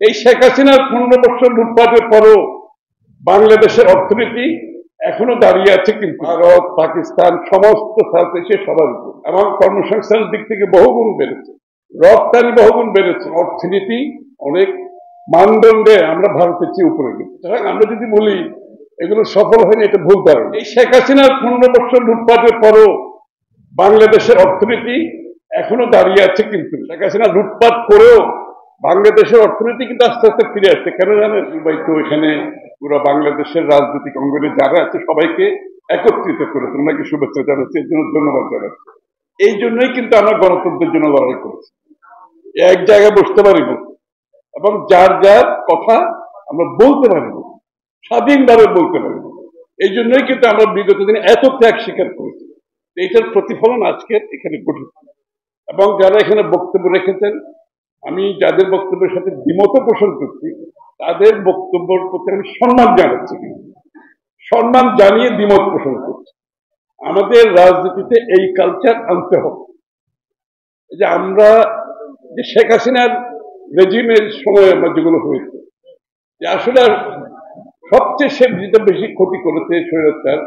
এই শেখ হাসিনার 15 বছর লুটপাটের পরও বাংলাদেশের অর্থনীতি এখনো দাঁড়িয়ে আছে, কিন্তু ভারত পাকিস্তান সমস্ত সাউথ এশিয়া সবার উপর, এবং কর্মসংস্থানের দিক থেকে বহুগুণ বেড়েছে, রপ্তানি বহুগুণ বেড়েছে, অর্থনীতি অনেক মানদণ্ডে আমরা ভারতের চেয়ে উপরে গেছি। আমরা যদি বলি এগুলো সফল হয়নি, এটা ভুল ধারণা। এই শেখ হাসিনার 15 বছর লুটপাটের পরও বাংলাদেশের অর্থনীতি এখনো দাঁড়িয়ে আছে, কিন্তু শেখ হাসিনা লুটপাট করেও বাংলাদেশের অর্থনীতি কিন্তু আস্তে আস্তে ফিরে আসছে। কেন জানেন? তো এখানে পুরো বাংলাদেশের রাজনৈতিক অঙ্গনে যারা আছে সবাইকে একত্রিত করেছে, ওনাকে শুভেচ্ছা জানাচ্ছি, এর জন্য ধন্যবাদ জানাচ্ছি। এই জন্যই কিন্তু আমরা গণতন্ত্রের জন্য লড়াই করেছি, এক জায়গায় বসতে পারিব এবং যার যার কথা আমরা বলতে পারিব, স্বাধীনভাবে বলতে পারিব। এই জন্যই কিন্তু আমরা বিগত দিনে এত ত্যাগ স্বীকার করেছি। এইটার প্রতিফলন আজকের এখানে ঘটেছে। এবং যারা এখানে বক্তব্য রেখেছেন, আমি যাদের বক্তব্যের সাথে দ্বিমত পোষণ করছি, তাদের বক্তব্যের প্রতি আমি সম্মান জানাচ্ছি, সম্মান জানিয়ে দ্বিমত পোষণ করছি। আমাদের রাজনীতিতে এই কালচার আনতে হবে যে আমরা যে শেখ হাসিনার রেজিমের সময় আমরা যেগুলো হয়েছে, যে আসলে সবচেয়ে সে যেটা বেশি ক্ষতি করেছে স্বৈরাচার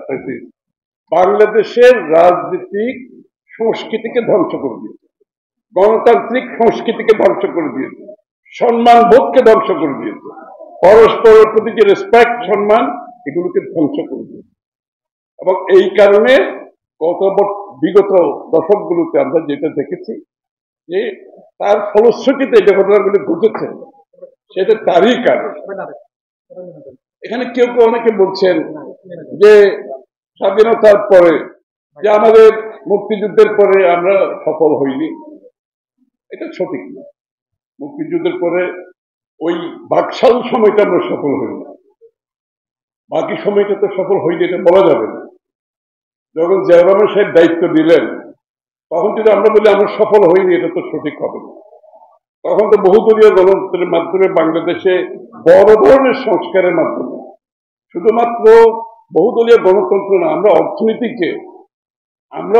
বাংলাদেশের রাজনৈতিক সংস্কৃতিকে ধ্বংস করে দিয়েছে, গণতান্ত্রিক সংস্কৃতিকে ধ্বংস করে দিয়েছে, সম্মান বোধকে ধ্বংস করে দিয়েছে, পরস্পরের প্রতি যে রেসপেক্ট সম্মান এগুলোকে ধ্বংস করে দিয়েছে। এবং এই কারণে বিগত দশকগুলোতে আমরা যেটা দেখেছি যে তার ফলশ্রুতিতে যে ঘটনাগুলি ঘটেছে সেটা তারই কারণ। এখানে কেউ কেউ অনেকে বলছেন যে স্বাধীনতার পরে যে আমাদের মুক্তিযুদ্ধের পরে আমরা সফল হইনি, এটা সঠিক না। মুক্তিযুদ্ধের পরে ওই বাকশাল সময়টা আমরা সফল হইনি, বাকি সময়টা তো সফল হইনি, এটা বলা যাবে না। যখন জিয়া রহমান সাহেব দায়িত্ব দিলেন তখন যদি আমরা বলি আমরা সফল হইনি, এটা তো সঠিক হবে না। তখন তো বহুদলীয় গণতন্ত্রের মাধ্যমে বাংলাদেশে বড় ধরনের সংস্কারের মাধ্যমে, শুধুমাত্র বহুদলীয় গণতন্ত্র না, আমরা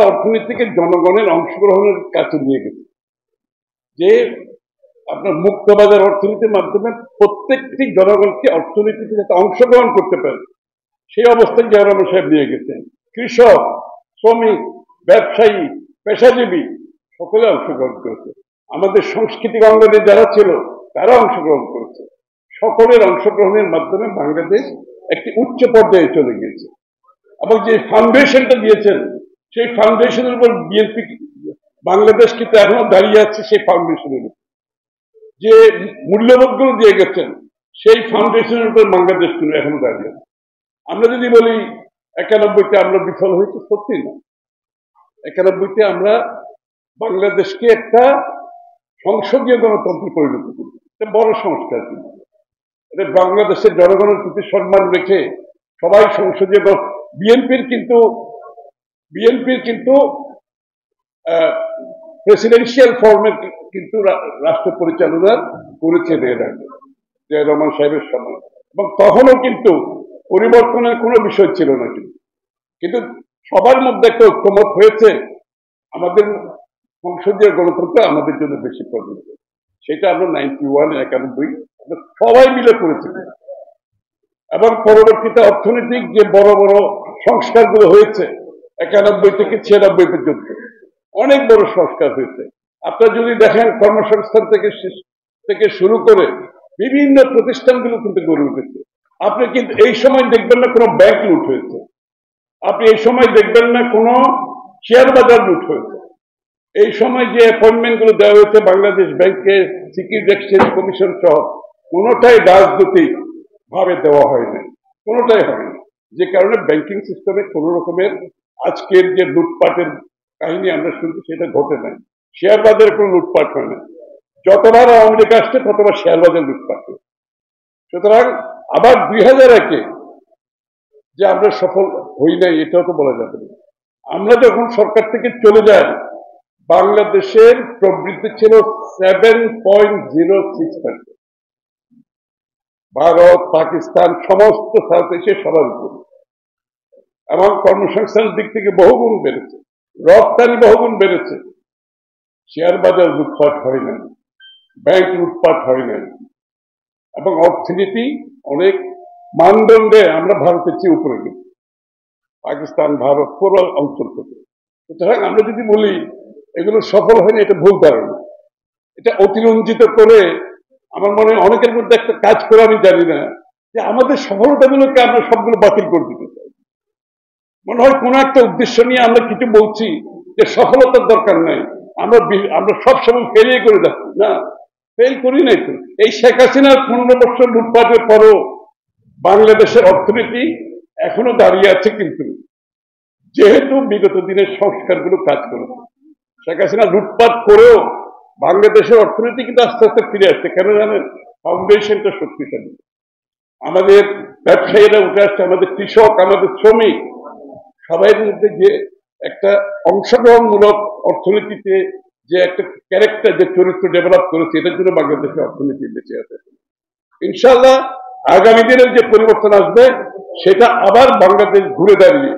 অর্থনীতিকে জনগণের অংশগ্রহণের কাছে নিয়ে গেছি, যে আপনার মুক্ত বাজার অর্থনীতির মাধ্যমে প্রত্যেকটি জনগণকে অর্থনীতিতে যাতে অংশগ্রহণ করতে পারে সেই অবস্থায় জিয়া রহমান সাহেব নিয়ে গেছেন। কৃষক, শ্রমিক, ব্যবসায়ী, পেশাজীবী সকলে অংশগ্রহণ করেছে, আমাদের সাংস্কৃতিক অঙ্গনে যারা ছিল তারা অংশগ্রহণ করেছে। সকলের অংশগ্রহণের মাধ্যমে বাংলাদেশ একটি উচ্চ পর্যায়ে চলে গিয়েছে। এবং যে ফাউন্ডেশনটা দিয়েছেন সেই ফাউন্ডেশনের উপর বিএনপি বাংলাদেশ কিন্তু এখনো দাঁড়িয়ে আছে, সেই ফাউন্ডেশনের উপর যে মূল্যবোধগুলো দিয়ে গেছেন সেই ফাউন্ডেশনের উপর বাংলাদেশ কিন্তু এখনো দাঁড়িয়ে আছে। আমরা যদি বলি 91-তে আমরা বিফল হয়েছি, সত্যি না। 91-তে আমরা বাংলাদেশকে একটা সংসদীয় গণতন্ত্রে পরিণত করি, এটা বড় সংস্কার। কিন্তু এটা বাংলাদেশের জনগণের প্রতি সম্মান রেখে সবাই সংসদীয় বিএনপির কিন্তু প্রেসিডেন্সিয়াল ফর্মে কিন্তু রাষ্ট্র পরিচালনা করেছে জিয়া রহমান সাহেবের সময়, এবং তখনও কিন্তু পরিবর্তনের কোনো বিষয় ছিল না। কিন্তু সবার মধ্যে একটা ঐক্যমত হয়েছে আমাদের সংসদীয় গণতন্ত্র আমাদের জন্য বেশি প্রয়োজন। সেটা আমরা 91 সবাই মিলে করেছি। এবং পরবর্তীতে অর্থনৈতিক যে বড় বড় সংস্কারগুলো হয়েছে 91 থেকে 96 পর্যন্ত অনেক বড় সংস্কার হয়েছে। আপনারা যদি দেখেন কর্মসংস্থান থেকে শুরু করে বিভিন্ন প্রতিষ্ঠানগুলো কিন্তু গড়ে উঠেছে। আপনি কিন্তু এই সময় দেখবেন না কোনো ব্যাংক লুট হয়েছে, আপনি এই সময় দেখবেন না কোনো শেয়ার বাজার লুট হয়েছে। এই সময় যে অ্যাপয়েন্টমেন্ট গুলো দেওয়া হয়েছে বাংলাদেশ ব্যাংকে, সিকিউরিটি এক্সচেঞ্জ কমিশন সহ, কোনোটাই রাজনৈতিক ভাবে দেওয়া হয়নি, কোনোটাই হয়নি। যে কারণে ব্যাংকিং সিস্টেমে কোন রকমের আজকের যে লুটপাটের কাহিনী আমরা শুনছি সেটা ঘটে নাই। শেয়ার বাজারে কোনো লুটপাট হয় না। যতবার আওয়ামী লীগ আসছে ততবার শেয়ার বাজার লুটপাট হয়। সুতরাং আবার 2001-এ যে আমরা সফল হই নাই এটাও তো বলা যাবে না। আমরা যখন সরকার থেকে চলে যাই বাংলাদেশের প্রবৃদ্ধি ছিল 7.06%, ভারত পাকিস্তান সমস্ত সাউথ এশিয়া সবার উপর, এবং কর্মসংস্থানের দিক থেকে বহুগুণ বেড়েছে, রপ্তানি বহুগুণ বেড়েছে। শেয়ার বাজার লুটপাট হয় না, ব্যাংক লুটপাট হয় না, এবং অর্থনীতি অনেক মানদণ্ডে আমরা ভারতের চেয়ে উপরে গেছি, পাকিস্তান, ভারত, পুরো অঞ্চল থেকে। সুতরাং আমরা যদি বলি এগুলো সফল হয়নি, এটা ভুল ধারণা। এটা অতিরঞ্জিত করে আমার মনে হয় অনেকের মধ্যে একটা কাজ করে, আমি জানি না, যে আমাদের সফলতাগুলোকে আমরা সবগুলো বাতিল করে দিতে চাই। মনে হয় কোনো একটা উদ্দেশ্য নিয়ে আমরা কিছু বলছি যে সফলতার দরকার নাই, আমরা সবসময় ফেলিয়ে করে যাচ্ছি। না, ফেল করি নাই তো। এই শেখ হাসিনার 15 বছর লুটপাটের পরও বাংলাদেশের অর্থনীতি এখনো দাঁড়িয়ে আছে, কিন্তু যেহেতু বিগত দিনের সংস্কারগুলো কাজ করেছে। শেখ হাসিনা লুটপাট করেও বাংলাদেশের অর্থনীতি কিন্তু আস্তে আস্তে ফিরে আসছে। কেন জানেন? ফাউন্ডেশনটা শক্তিশালী। আমাদের ব্যবসায়ীরা উঠে আসছে, আমাদের কৃষক, আমাদের শ্রমিক, সবাই মধ্যে যে একটা অংশগ্রহণমূলক অর্থনীতিতে যে একটা ক্যারেক্টার, যে চরিত্র ডেভেলপ করেছে, এটার জন্য বাংলাদেশের অর্থনীতি বেঁচে আছে। ইনশাআল্লাহ আগামী দিনের যে পরিবর্তন আসবে, সেটা আবার বাংলাদেশ ঘুরে দাঁড়িয়ে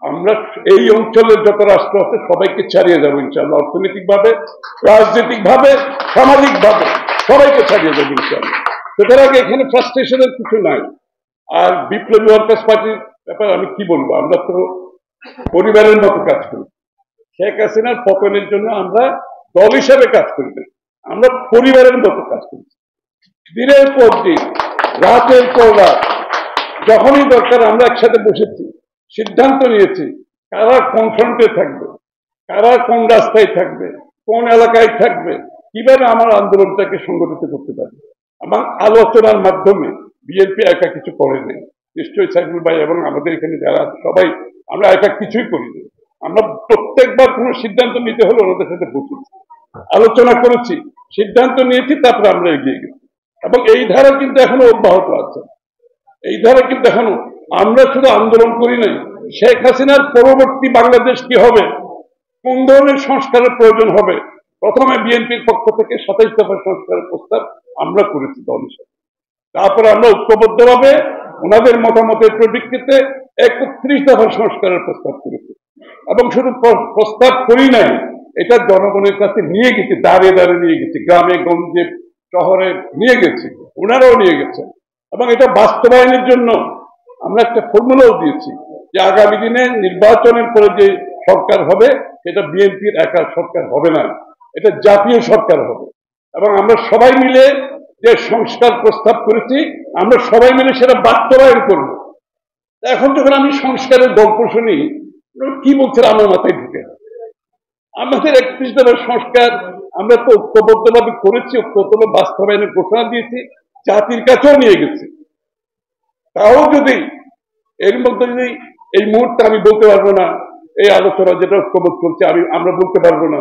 আমরা এই অঞ্চলের যত রাষ্ট্র আছে সবাইকে ছাড়িয়ে যাবো ইনশাআল্লাহ। অর্থনৈতিকভাবে, রাজনৈতিকভাবে, সামাজিকভাবে সবাইকে ছাড়িয়ে যাবো ইনশাআল্লাহ। সুতরাং এখানে ফ্রাস্ট্রেশনের কিছু নাই। আর বিপ্লবী ওয়ার্কার্স পার্টির ব্যাপারে আমি কি বলবো, আমরা তো পরিবারের মতো কাজ করি। শেখ হাসিনার পতনের জন্য আমরা দল হিসাবে কাজ করি না, আমরা পরিবারের মতো কাজ করি। দিনের পর দিন, রাতের পর রাত, যখনই দরকার আমরা একসাথে বসেছি, সিদ্ধান্ত নিয়েছি কারা কোন ফ্রন্টে থাকবে, কারা কোন রাস্তায় থাকবে, কোন এলাকায় থাকবে, কিভাবে আমার আন্দোলনটাকে সংগঠিত করতে পারবে। এবং আলোচনার মাধ্যমে বিএনপি একা কিছু করে নেই, নিশ্চয়ই সাইফুল ভাই এবং আমাদের এখানে যারা সবাই, আমরা একা কিছুই করিনি। আমরা প্রত্যেকবার কোনো সিদ্ধান্ত নিতে হলে ওনাদের সাথে বসেছি, আলোচনা করেছি, সিদ্ধান্ত নিয়েছি, তারপরে আমরা এগিয়ে গেছি। এবং এই ধারা কিন্তু এখনো অব্যাহত আছে। এই ধারা কিন্তু এখনো, আমরা শুধু আন্দোলন করি নাই, শেখ হাসিনার পরবর্তী বাংলাদেশ কি হবে, কোন ধরনের সংস্কারের প্রয়োজন হবে, প্রথমে বিএনপির পক্ষ থেকে 27 দফা সংস্কারের প্রস্তাব আমরা করেছি দল হিসেবে। তারপরে আমরা ঐক্যবদ্ধভাবে ওনাদের মতামতের পরিপ্রেক্ষিতে 31 দফা সংস্কারের প্রস্তাব করেছি। এবং শুধু প্রস্তাব করি নাই, এটা জনগণের কাছে নিয়ে গেছি, দাঁড়িয়ে দাঁড়িয়ে নিয়ে গেছি, গ্রামে গঞ্জে শহরে নিয়ে গেছি, ওনারাও নিয়ে গেছেন। এবং এটা বাস্তবায়নের জন্য আমরা একটা ফর্মুলাও দিয়েছি যে আগামী দিনে নির্বাচনের পরে যে সরকার হবে, এটা বিএনপির একার সরকার হবে না, এটা জাতীয় সরকার হবে। এবং আমরা সবাই মিলে যে সংস্কার প্রস্তাব করেছি, আমরা সবাই মিলে সেটা বাস্তবায়ন করব। এখন যখন আমি সংস্কারের গল্প শুনি, কি বলছে আমার মাথায় ঢুকে। আমাদের 31 দফার সংস্কার আমরা তো ঐক্যবদ্ধভাবে করেছি, ঐক্যবদ্ধ বাস্তবায়নের ঘোষণা দিয়েছি, জাতির কাছেও নিয়ে গেছি। তাও যদি এর মধ্যে যদি এই মুহূর্তে আমি বলতে পারবো না, এই আলোচনা যেটা ঐক্যবদ্ধ চলছে, আমরা বলতে পারবো না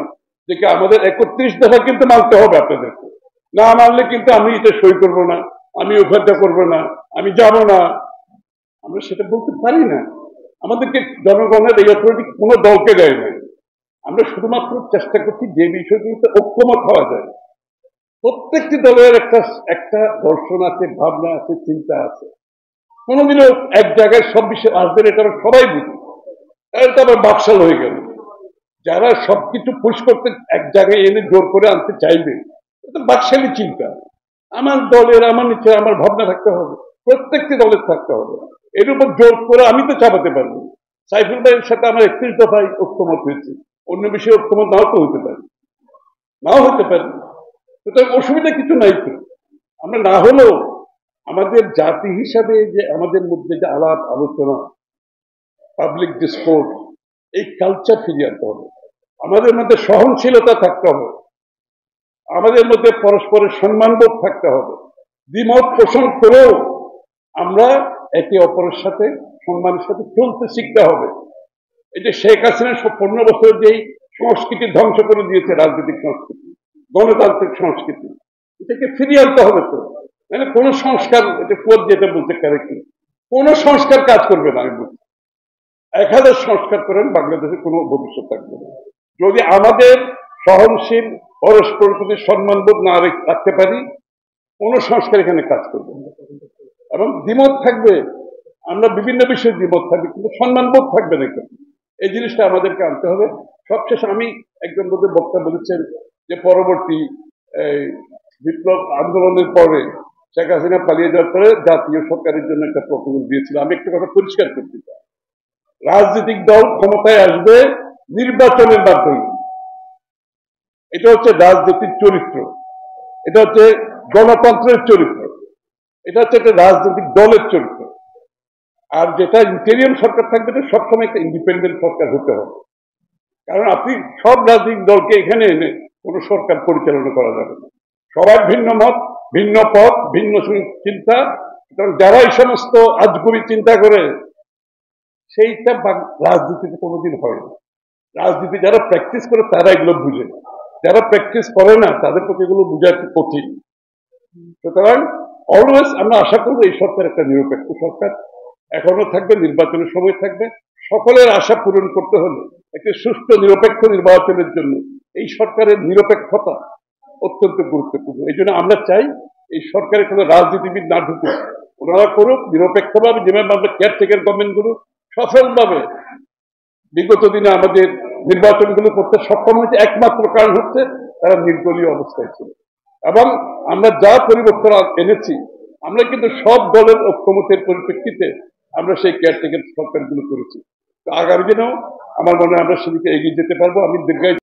যে আমাদের 31 দফা কিন্তু মানতে হবে আপনাদেরকে, না মানলে কিন্তু আমি এটা সই করবো না, আমি ওখানটা করবো না, আমি যাব না, আমরা সেটা বলতে পারি না। আমাদেরকে জনগণের এই অথরিটি কোনো দলকে দেয় না। আমরা শুধুমাত্র চেষ্টা করছি যে বিষয়গুলোতে ঐক্যমত হওয়া যায়। প্রত্যেকটি দলের একটা দর্শন আছে, ভাবনা আছে, চিন্তা আছে। কোনোদিনও এক জায়গায় সব বিষয় আসবে, এটা সবাই বুঝি, এটা আবার বাকশাল হয়ে গেল। যারা সবকিছু পুশ করতে এক জায়গায় এনে জোর করে আনতে চাইবে, এটা বাকশালী চিন্তা। আমার দলের, আমার নিচে আমার ভাবনা থাকতে হবে, প্রত্যেকটি দলের থাকতে হবে। এর উপর জোর করে আমি তো চাপাতে পারবো। সাইফুল ভাইয়ের সাথে আমার 31 দফায় ঐক্যমত হয়েছে, অন্য বিষয়ে ঐক্যমত নাও তো হতে পারে, নাও হতে পারে। সুতরাং অসুবিধা কিছু নাই তো। আমরা না হলেও আমাদের জাতি হিসাবে যে আমাদের মধ্যে যে আলাপ আলোচনা, পাবলিক ডিসকোর্স, এই কালচার ফিরিয়ে আনতে হবে। আমাদের মধ্যে সহনশীলতা থাকতে হবে, আমাদের মধ্যে পরস্পরের সম্মানবোধ থাকতে হবে। দ্বিমত পোষণ করেও আমরা একে অপরের সাথে সম্মানের সাথে চলতে শিখতে হবে। এই যে শেখ হাসিনা 15 বছর যেই সংস্কৃতি ধ্বংস করে দিয়েছে, রাজনৈতিক সংস্কৃতি, গণতান্ত্রিক সংস্কৃতি, এটাকে ফিরিয়ে আনতে হবে। তো মানে কোন সংস্কার, এটা কোর্ট যেটা বলতে কারেক্টলি, কোন সংস্কার কাজ করবে না। আমি বলছি 1000 সংস্কার করেন, বাংলাদেশে কোনো ভবিষ্যৎ থাকবে না যদি আমাদের সহনশীল, পরস্পর প্রতি সম্মানবোধ না রাখতে পারি। কোন সংস্কার এখানে কাজ করবে না। এবং দ্বিমত থাকবে, আমরা বিভিন্ন বিষয়ে দ্বিমত থাকবে, কিন্তু সম্মানবোধ থাকবে না। এই জিনিসটা আমাদেরকে আনতে হবে। সবশেষে আমি একজন বক্তা বলেছেন যে পরবর্তী বিপ্লব আন্দোলনের পরে শেখ হাসিনা পালিয়ে যাওয়ার পরে জাতীয় সরকারের জন্য একটা প্রপোজাল দিয়েছিল। আমি একটা কথা পরিষ্কার করতে চাই, রাজনৈতিক দল ক্ষমতায় আসবে নির্বাচনের মাধ্যমে। এটা হচ্ছে রাজনীতির চরিত্র, এটা হচ্ছে গণতন্ত্রের চরিত্র, এটা হচ্ছে একটা রাজনৈতিক দলের চরিত্র। আর যেটা ইন্টেরিয়াম সরকার থাকবে, এটা সবসময় একটা ইন্ডিপেন্ডেন্ট সরকার হতে হবে। কারণ আপনি সব রাজনৈতিক দলকে এখানে এনে কোনো সরকার পরিচালনা করা যাবে না। সবার ভিন্ন মত, ভিন্ন পথ, ভিন্ন চিন্তা। যারা এই সমস্ত আজগুবি চিন্তা করে, সেইটা রাজনীতিতে কোনোদিন হয় না। রাজনীতি যারা প্র্যাকটিস করে তারা এগুলো বুঝে, যারা প্র্যাকটিস করে না তাদের পক্ষে এগুলো বোঝা একটু কঠিন। সুতরাং অলওয়েজ আমরা আশা করবো এই সরকার একটা নিরপেক্ষ সরকার এখনো থাকবে, নির্বাচনের সময় থাকবে। সকলের আশা পূরণ করতে হলে একটি সুষ্ঠু নিরপেক্ষ নির্বাচনের জন্য এই সরকারের নিরপেক্ষতা অত্যন্ত গুরুত্বপূর্ণ। এই জন্য আমরা চাই এই সরকারে কোনো রাজনীতিবিদ না ঢুকুক, ওনারা করুক নিরপেক্ষভাবে, যেভাবে আমরা কেয়ারটেকার গভর্নমেন্টগুলো সফলভাবে বিগত দিনে আমাদের নির্বাচনগুলো করতে সক্ষম হয়েছে, একমাত্র কারণ হচ্ছে তারা নির্দলীয় অবস্থায় ছিল। এবং আমরা যা পরিবর্তন এনেছি, আমরা কিন্তু সব দলের ঐক্যমতের পরিপ্রেক্ষিতে আমরা সেই কেয়ারটেকার সরকারগুলো করেছি। তো আগামী দিনেও আমার মনে হয় আমরা সেদিকে এগিয়ে যেতে পারবো। আমি দীর্ঘায়িত